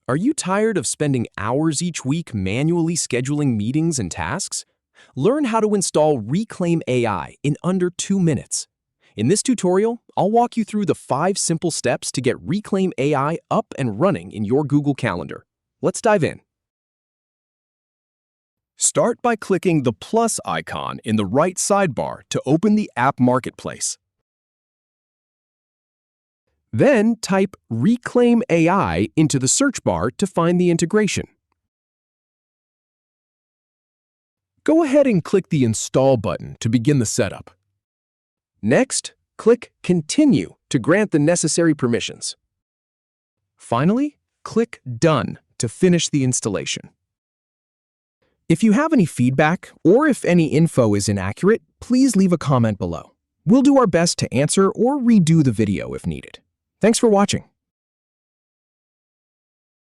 Are you tired of spending hours each week manually scheduling meetings and tasks? Learn how to install Reclaim AI in under 2 minutes. In this tutorial, I'll walk you through the 5 simple steps to get Reclaim AI up and running in your Google Calendar. Let's dive in. Start by clicking the plus icon in the right sidebar to open the App Marketplace. Then type Reclaim AI into the search bar to find the integration. Go ahead and click the Install button to begin the setup. Next, click Continue to grant the necessary permissions. Finally, click Done to finish the installation. If you have any feedback or if any info is inaccurate, please leave a comment below. We'll do our best to answer or redo the video if needed. Thanks for watching.